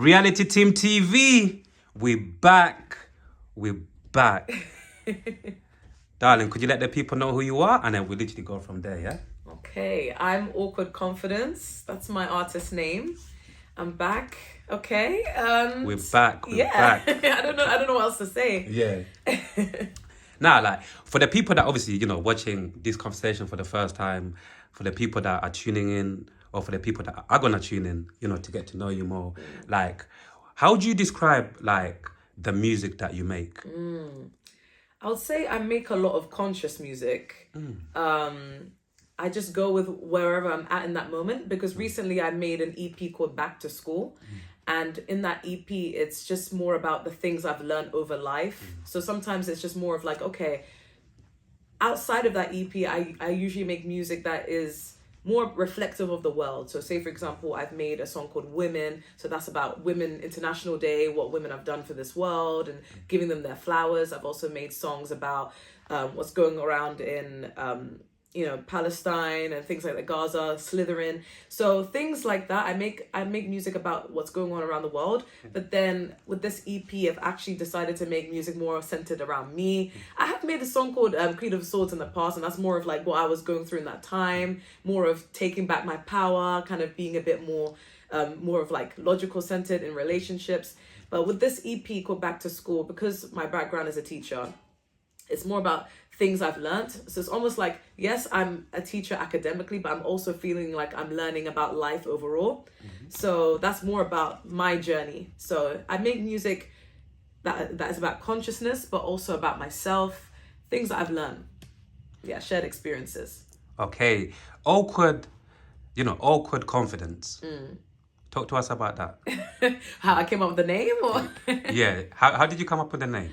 Reality Team TV, we back. We're back. Darling, could you let the people know who you are? And then we literally go from there, yeah? Okay, I'm Awkward Confidence. That's my artist name. I'm back. Okay. We're back. We're yeah. back. I don't know what else to say. Yeah. Now, like, for the people that obviously, watching this conversation for the first time, for the people that are tuning in, or for the people that are going to tune in, to get to know you more, like, how would you describe, like, the music that you make? I would say I make a lot of conscious music. I just go with wherever I'm at in that moment, because recently I made an EP called Back to School. And in that EP, it's just more about the things I've learned over life. So sometimes it's just more of like, okay, outside of that EP, I usually make music that is more reflective of the world. So say, for example, I've made a song called Women. So that's about Women International Day, what women have done for this world and giving them their flowers. I've also made songs about what's going around in Palestine and things like that, Gaza, Slytherin. So things like that. I make music about what's going on around the world. But then with this EP, I've actually decided to make music more centered around me. I have made a song called Queen of Swords in the past, and that's more of like what I was going through in that time, more of taking back my power, kind of being a bit more of like logical centered in relationships. But with this EP called Back to School, because my background is a teacher, it's more about things I've learned. So it's almost like, yes, I'm a teacher academically, but I'm also feeling like I'm learning about life overall. So that's more about my journey. So I make music that is about consciousness, but also about myself, things that I've learned. Yeah, shared experiences. Okay. Awkward confidence. Talk to us about that. How I came up with the name, or Yeah. How did you come up with the name?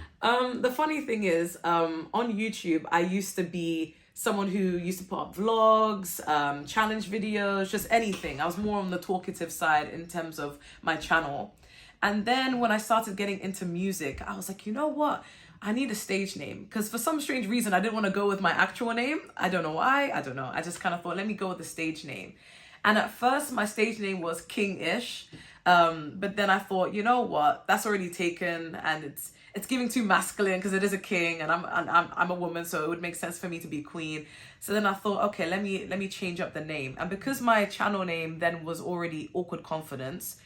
the funny thing is, on YouTube, I used to be someone who used to put up vlogs, challenge videos, just anything. I was more on the talkative side in terms of my channel. And then when I started getting into music, I was like, you know what? I need a stage name, because for some strange reason, I didn't want to go with my actual name. I don't know why. I don't know. I just kind of thought, let me go with the stage name. And at first, my stage name was King-ish. But then I thought, you know what? That's already taken, and it's giving too masculine because it is a king, and I'm a woman, so it would make sense for me to be queen. So then I thought, okay, let me change up the name. And because my channel name then was already Awkward Confidence,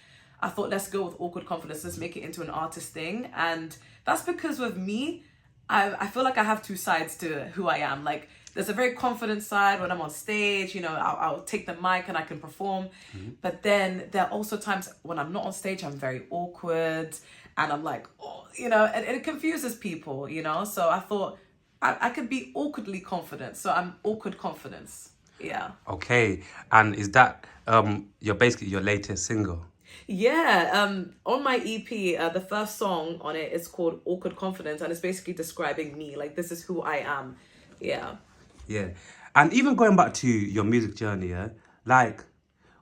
I thought, let's go with Awkward Confidence. Let's make it into an artist thing. And that's because with me, I feel like I have two sides to who I am. Like, there's a very confident side when I'm on stage, I'll take the mic and I can perform. But then there are also times when I'm not on stage, I'm very awkward and I'm like, and it confuses people, So I thought I could be awkwardly confident. So I'm Awkward Confidence. Yeah. Okay. And is that your latest single? Yeah, on my EP, the first song on it is called Awkward Confidence, and it's basically describing me. Like, this is who I am. Yeah. Yeah. And even going back to your music journey, yeah, like,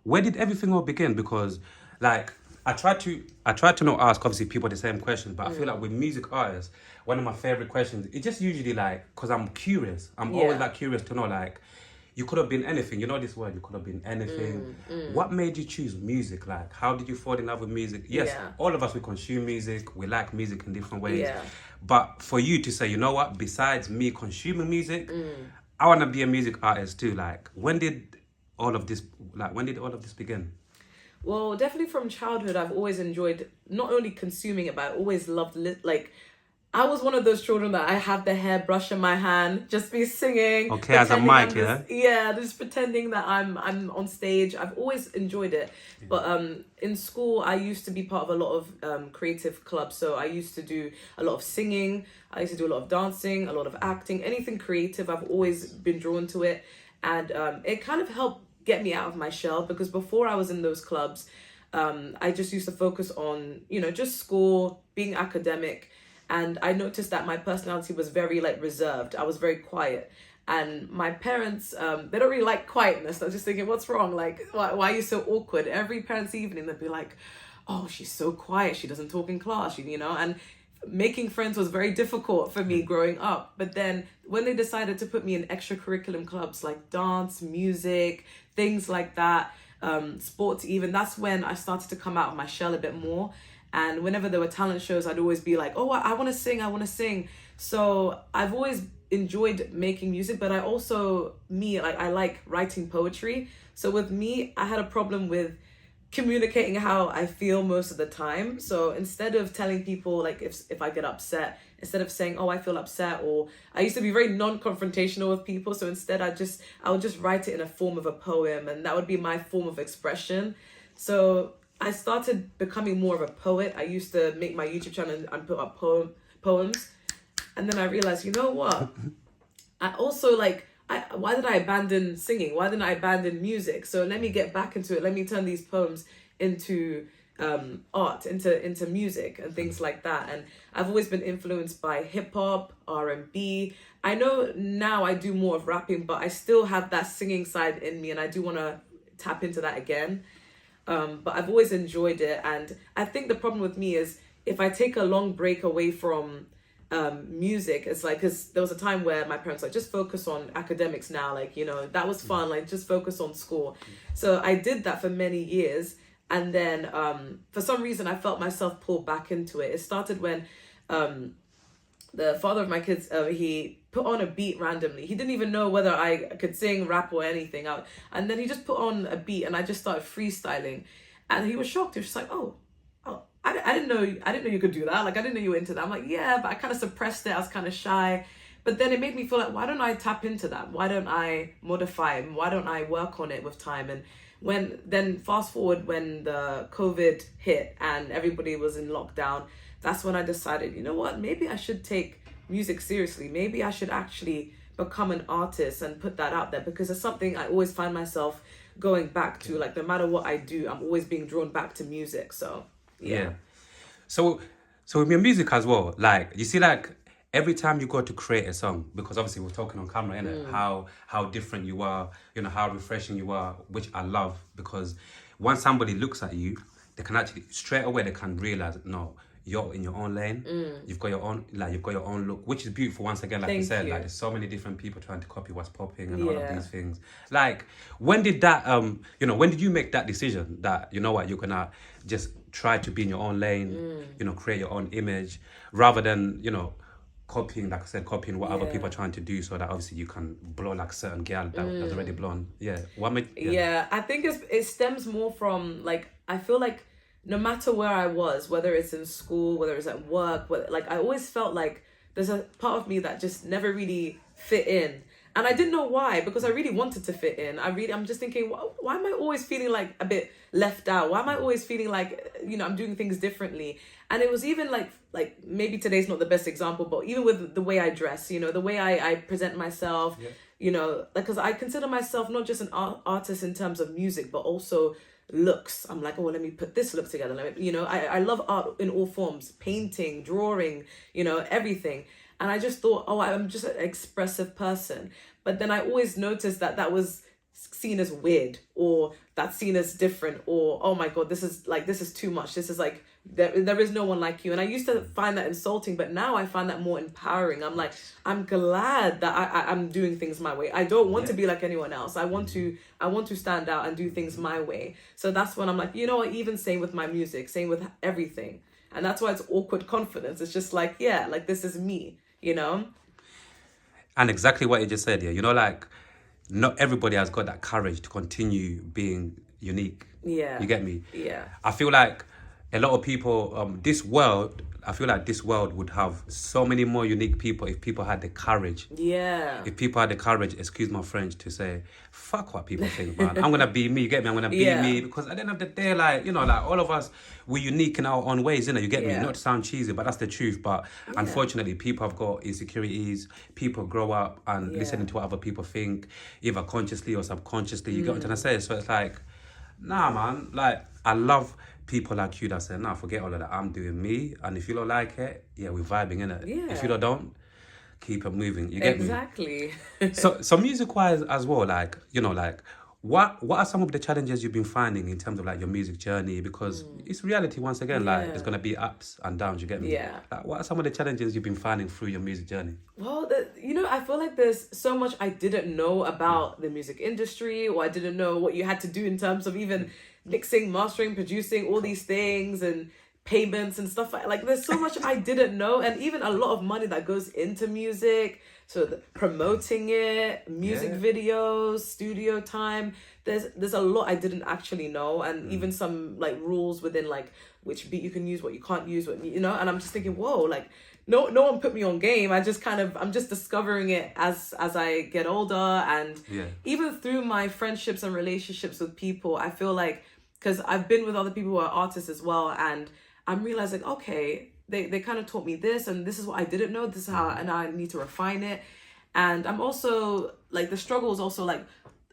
where did everything all begin? Because, like, I tried to not ask, obviously, people the same questions, but I feel like with music artists, one of my favorite questions, it's just usually like, because I'm curious. I'm always like curious to know, like, you could have been anything. You know this word, you could have been anything. What made you choose music? Like, how did you fall in love with music? Yes, all of us, we consume music. We like music in different ways. Yeah. But for you to say, you know what, besides me consuming music, I want to be a music artist too. Like, when did all of this begin? Well, definitely from childhood, I've always enjoyed not only consuming it, but I always loved I was one of those children that I have the hairbrush in my hand, just be singing. Okay, as a mic, yeah? Yeah, just pretending that I'm on stage. I've always enjoyed it. But in school, I used to be part of a lot of creative clubs. So I used to do a lot of singing. I used to do a lot of dancing, a lot of acting, anything creative. I've always been drawn to it. And it kind of helped get me out of my shell, because before I was in those clubs, I just used to focus on, just school, being academic. And I noticed that my personality was very reserved. I was very quiet. And my parents, they don't really like quietness. I was just thinking, what's wrong? Like, why are you so awkward? Every parents' evening, they'd be like, oh, she's so quiet. She doesn't talk in class, And making friends was very difficult for me growing up. But then when they decided to put me in extracurriculum clubs like dance, music, things like that, sports even, that's when I started to come out of my shell a bit more. And whenever there were talent shows, I'd always be like, oh, I want to sing, I want to sing. So I've always enjoyed making music, but I also, I like writing poetry. So with me, I had a problem with communicating how I feel most of the time. So instead of telling people, like, if I get upset, instead of saying, oh, I feel upset, or I used to be very non-confrontational with people. So instead I would just write it in a form of a poem, and that would be my form of expression. So I started becoming more of a poet. I used to make my YouTube channel and put up poems. And then I realized, you know what? I also why did I abandon singing? Why didn't I abandon music? So let me get back into it. Let me turn these poems into art, into music and things like that. And I've always been influenced by hip hop, R&B. I know now I do more of rapping, but I still have that singing side in me, and I do want to tap into that again. But I've always enjoyed it. And I think the problem with me is if I take a long break away from music, it's like, because there was a time where my parents like, just focus on academics now, like, you know, that was fun, like just focus on school. So I did that for many years, and then for some reason I felt myself pull back into it. It started when the father of my kids, he put on a beat randomly. He didn't even know whether I could sing, rap, or anything. And then he just put on a beat, and I just started freestyling, and he was shocked. He was just like, oh, I didn't know you could do that. Like, I didn't know you were into that. I'm like, yeah, but I kind of suppressed it. I was kind of shy. But then it made me feel like, why don't I tap into that? Why don't I modify it? Why don't I work on it with time? And then fast forward, when the COVID hit and everybody was in lockdown, that's when I decided, you know what, maybe I should take music seriously. Maybe I should actually become an artist and put that out there, because it's something I always find myself going back to. Like, no matter what I do, I'm always being drawn back to music. So yeah. So with your music as well, like, you see, like, every time you go to create a song, because obviously we're talking on camera, innit? How different you are, you know, how refreshing you are, which I love, because once somebody looks at you, they can actually, straight away, they can realize, no, you're in your own lane. You've got your own, you've got your own look, which is beautiful. Once again, like you said, like, there's so many different people trying to copy what's popping and all of these things. Like, when did that, when did you make that decision that, you know what, you're gonna just try to be in your own lane, you know, create your own image, rather than, you know, copying, like I said, copying what other people are trying to do, so that obviously you can blow like a certain girl that's already blown. I think it stems more from, like, I feel like no matter where I was, whether it's in school, whether it's at work, I always felt like there's a part of me that just never really fit in. And I didn't know why, because I really wanted to fit in. I'm just thinking, why am I always feeling like a bit left out? Why am I always feeling like, you know, I'm doing things differently? And it was even like maybe today's not the best example, but even with the way I dress, you know, the way I present myself, you know, like, because I consider myself not just an artist in terms of music, but also looks. I'm like, oh, let me put this look together. You know, I love art in all forms, painting, drawing, you know, everything. And I just thought, oh, I'm just an expressive person. But then I always noticed that was seen as weird, or that's seen as different, or, oh my God, this is too much. This is like, there is no one like you. And I used to find that insulting, but now I find that more empowering. I'm like, I'm glad that I'm doing things my way. I don't want to be like anyone else. I want to stand out and do things my way. So that's when I'm like, you know what, even same with my music, same with everything. And that's why it's awkward confidence. It's just like, yeah, like, this is me, you know? And exactly what you just said, yeah. You know, like, not everybody has got that courage to continue being unique. Yeah. You get me? Yeah. I feel like a lot of people, I feel like this world would have so many more unique people if people had the courage. Yeah. If people had the courage, excuse my French, to say, fuck what people think, man. I'm going to be me, you get me? I'm going to be me. Because at the end of the day, like, you know, like, all of us, we're unique in our own ways, you get me? Not to sound cheesy, but that's the truth. But unfortunately, people have got insecurities. People grow up and listening to what other people think, either consciously or subconsciously. You get what I'm trying to say? So it's like, nah, man. Like, I love people like you that say, nah, forget all of that. I'm doing me. And if you don't like it, we're vibing, innit? Yeah. If you don't, keep it moving. You get me? Exactly. So music-wise as well, like, you know, like, what are some of the challenges you've been finding in terms of, like, your music journey? Because it's reality, once again, like, there's going to be ups and downs, you get me? Yeah. Like, what are some of the challenges you've been finding through your music journey? Well, you know, I feel like there's so much I didn't know about the music industry, or I didn't know what you had to do in terms of even mixing, mastering, producing, all these things, and payments and stuff like there's so much I didn't know, and even a lot of money that goes into music. So promoting it, music videos, studio time. There's a lot I didn't actually know, and even some like rules within like which beat you can use, what you can't use, what you know. And I'm just thinking, whoa, like no one put me on game. I'm just discovering it as I get older, and even through my friendships and relationships with people, I feel like, because I've been with other people who are artists as well, and I'm realizing, okay, they kind of taught me this, and this is what I didn't know, this is how, and I need to refine it. And I'm also like, the struggle is also like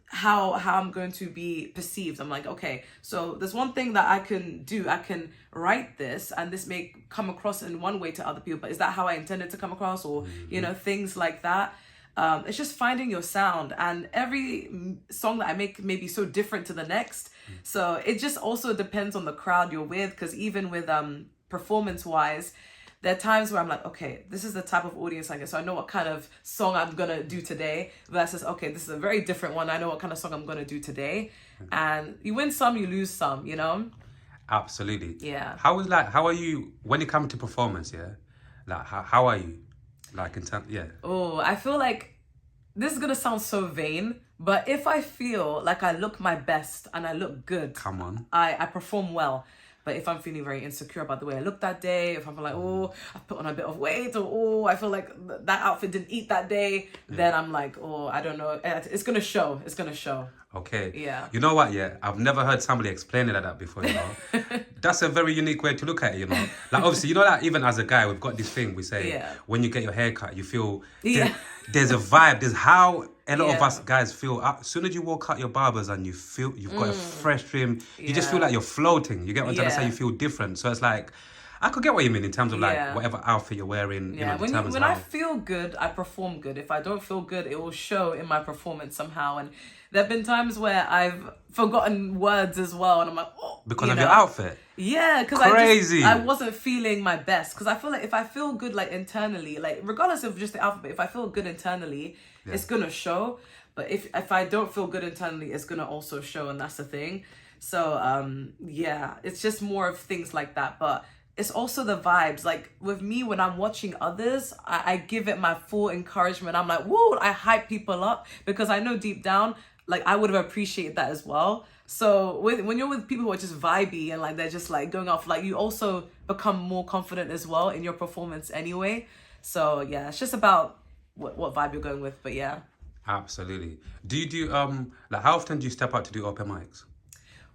how I'm going to be perceived. I'm like, okay, so there's one thing that I can do. I can write this, and this may come across in one way to other people, but is that how I intended to come across? Or, you know, things like that. It's just finding your sound, and every song that I make may be so different to the next. So it just also depends on the crowd you're with, because even with performance wise, there are times where I'm like, okay, this is the type of audience I get, so I know what kind of song I'm gonna do today, versus, okay, this is a very different one, I know what kind of song I'm gonna do today. And you win some, you lose some, you know. Absolutely. Yeah. How are you when it comes to performance? Like how are you, like in terms? Oh, I feel like this is gonna sound so vain, but if I feel like I look my best and I look good, come on, I perform well. But if I'm feeling very insecure about the way I look that day, if I'm like, oh, I've put on a bit of weight, or oh, I feel like that outfit didn't eat that day, then I'm like, oh, I don't know. It's gonna show. It's gonna show. Okay. Yeah. You know what? Yeah, I've never heard somebody explain it like that before. You know, that's a very unique way to look at it. You know, like obviously, you know that even as a guy, we've got this thing we say when you get your hair cut, you feel there's a vibe. There's how a lot of us guys feel. As soon as you walk out your barbers and you feel you've got a fresh trim, you just feel like you're floating. You get what I'm trying to say? You feel different. So it's like, I could get what you mean in terms of like whatever outfit you're wearing. Yeah, you know, when I feel good, I perform good. If I don't feel good, it will show in my performance somehow. And there have been times where I've forgotten words as well, and I'm like, oh, because of your outfit. Yeah, because I wasn't feeling my best. Because I feel like if I feel good, like internally, like regardless of just the outfit, if I feel good internally, it's gonna show. But if I don't feel good internally, it's gonna also show, and that's the thing. So it's just more of things like that. But it's also the vibes. Like with me, when I'm watching others, I give it my full encouragement. I'm like, whoa, I hype people up, because I know deep down, like I would have appreciated that as well. So when you're with people who are just vibey and like they're just like going off, like you also become more confident as well in your performance anyway. So yeah, it's just about what vibe you're going with. But yeah. Absolutely. Do you do like how often do you step out to do open mics?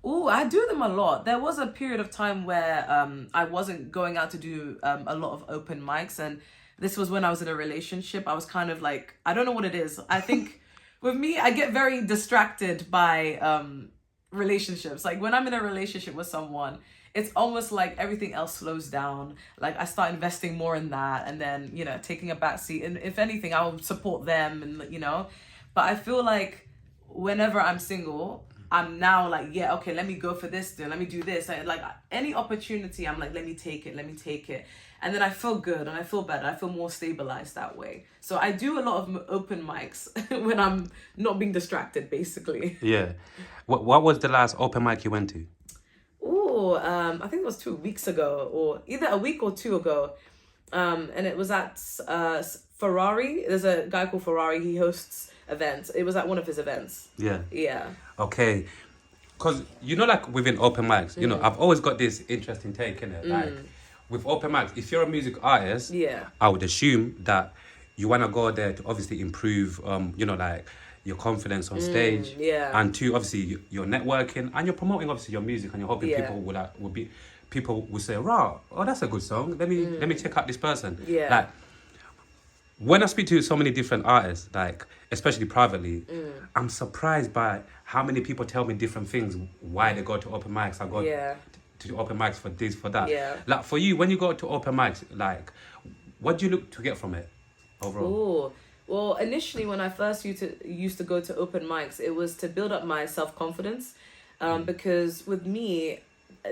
Oh, I do them a lot. There was a period of time where I wasn't going out to do a lot of open mics, and this was when I was in a relationship. I was kind of like, I don't know what it is. I think with me, I get very distracted by relationships. Like when I'm in a relationship with someone, it's almost like everything else slows down. Like I start investing more in that, and then, you know, taking a back seat. And if anything, I will support them, and, you know. But I feel like whenever I'm single, I'm now like, yeah, okay, let me go for this, then let me do this. Like any opportunity, I'm like, let me take it. And then I feel good and I feel better. I feel more stabilized that way. So I do a lot of open mics when I'm not being distracted, basically. Yeah. What was the last open mic you went to? Oh, I think it was 2 weeks ago, or either a week or two ago. And it was at Ferrari. There's a guy called Ferrari. He hosts events. It was at one of his events. Yeah. Okay. Because, you know, like within open mics, you know, I've always got this interesting take in it. Like with open mics, if you're a music artist, I would assume that you want to go there to obviously improve, you know, like your confidence on stage. And to obviously you're networking and you're promoting obviously your music, and you're hoping people will say, "Wow, oh, that's a good song. Let me check out this person." Like when I speak to so many different artists, like especially privately, I'm surprised by how many people tell me different things why they go to open mics. I go to open mics for this, for that. Like for you, when you go to open mics, like what do you look to get from it overall? Well, initially when I first used to go to open mics, it was to build up my self-confidence, because with me,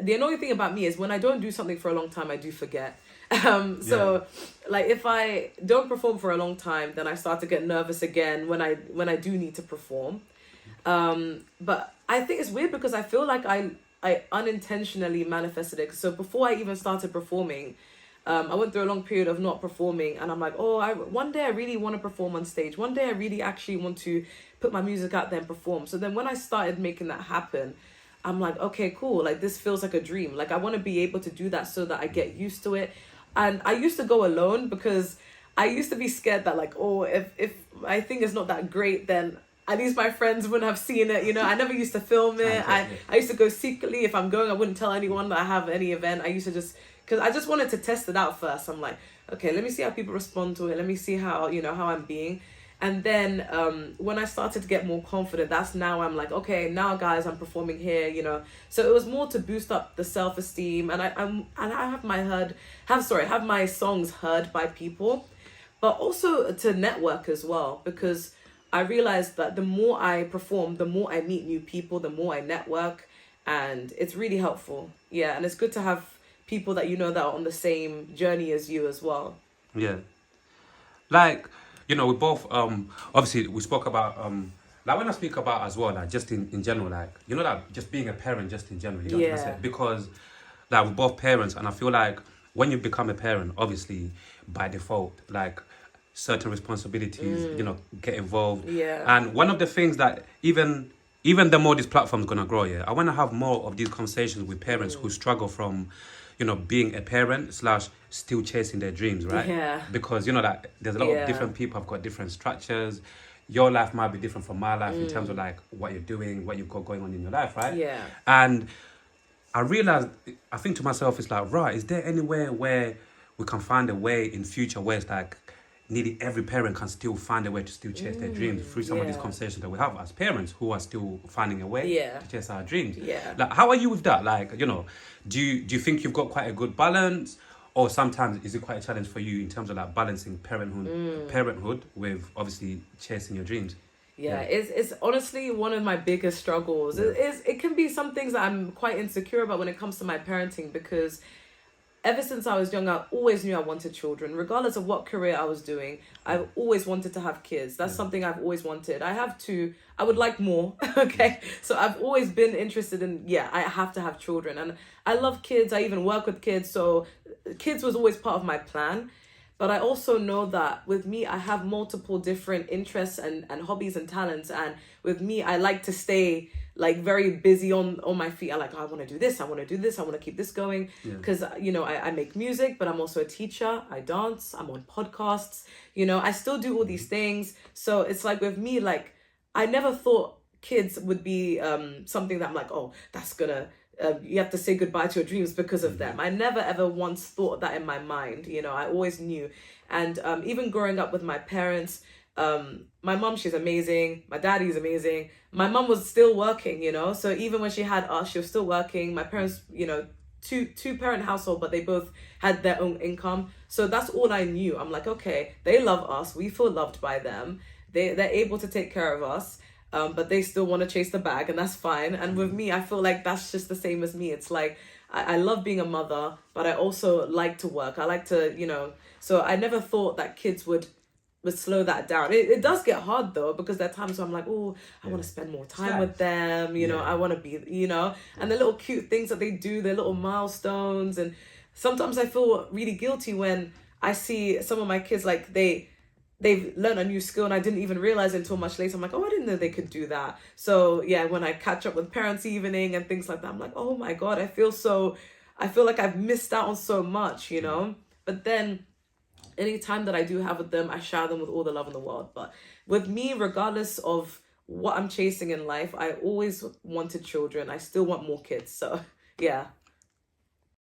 the annoying thing about me is when I don't do something for a long time, I do forget. So like if I don't perform for a long time, then I start to get nervous again when I do need to perform. But I think it's weird because I feel like I unintentionally manifested it. So before I even started performing, I went through a long period of not performing, and I'm like, oh, one day I really want to perform on stage. One day I really actually want to put my music out there and perform. So then when I started making that happen, I'm like, okay, cool. Like this feels like a dream. Like I want to be able to do that so that I get used to it. And I used to go alone because I used to be scared that like, oh, if my thing is not that great, then at least my friends wouldn't have seen it. You know, I never used to film it. I used to go secretly. If I'm going, I wouldn't tell anyone that I have any event. I used to just, because I just wanted to test it out first. I'm like, okay, let me see how people respond to it. Let me see how, how I'm being. And then when I started to get more confident, that's now I'm like, okay, now guys, I'm performing here, So it was more to boost up the self-esteem, and I have have my songs heard by people, but also to network as well, because I realized that the more I perform, the more I meet new people, the more I network, and it's really helpful. Yeah, and it's good to have people that that are on the same journey as you as well. Yeah. Like, we both, obviously, we spoke about, like when I speak about as well, like just in general, like, like just being a parent just in general, because like we're both parents, and I feel like when you become a parent, obviously, by default, like certain responsibilities, get involved. Yeah. And one of the things that even the more this platform is going to grow, I want to have more of these conversations with parents who struggle from, being a parent / still chasing their dreams, right? Yeah. Because, that there's a lot of different people have got different structures. Your life might be different from my life in terms of like what you're doing, what you've got going on in your life, right? Yeah. And I realized, I think to myself, it's like, right, is there anywhere where we can find a way in future where it's like, nearly every parent can still find a way to still chase their dreams through some of these conversations that we have as parents who are still finding a way to chase our dreams. Yeah. Like, how are you with that? Like, do you think you've got quite a good balance, or sometimes is it quite a challenge for you in terms of like balancing parenthood with obviously chasing your dreams? Yeah, it's honestly one of my biggest struggles. It can be some things that I'm quite insecure about when it comes to my parenting, because ever since I was young, I always knew I wanted children. Regardless of what career I was doing, I've always wanted to have kids. That's something I've always wanted. I would like more, okay? So I've always been interested in, I have to have children. And I love kids. I even work with kids. So kids was always part of my plan. But I also know that with me, I have multiple different interests and hobbies and talents. And with me, I like to stay like very busy on my feet. I want to do this. I want to do this. I want to keep this going. Because, I make music, but I'm also a teacher. I dance. I'm on podcasts. I still do all these things. So it's like with me, like, I never thought kids would be something that I'm like, oh, that's gonna... you have to say goodbye to your dreams because of them. I never ever once thought that in my mind. I always knew. And even growing up with my parents, my mom, she's amazing. My daddy's amazing. My mom was still working, so even when she had us, she was still working. My parents, two parent household, but they both had their own income. So that's all I knew. I'm like, okay, they love us. We feel loved by them. They're able to take care of us. But they still want to chase the bag, and that's fine. And with me, I feel like that's just the same as me. It's like, I love being a mother, but I also like to work. I like to, so I never thought that kids would slow that down. It does get hard though, because there are times where I'm like, oh, I want to spend more time with them. I want to be, and the little cute things that they do, their little milestones. And sometimes I feel really guilty when I see some of my kids, like they've learned a new skill and I didn't even realize it until much later. I'm like, oh, I didn't know they could do that. So when I catch up with parents' evening and things like that, I'm like, oh my God, I feel like I've missed out on so much, But then any time that I do have with them, I shower them with all the love in the world. But with me, regardless of what I'm chasing in life, I always wanted children. I still want more kids. So yeah.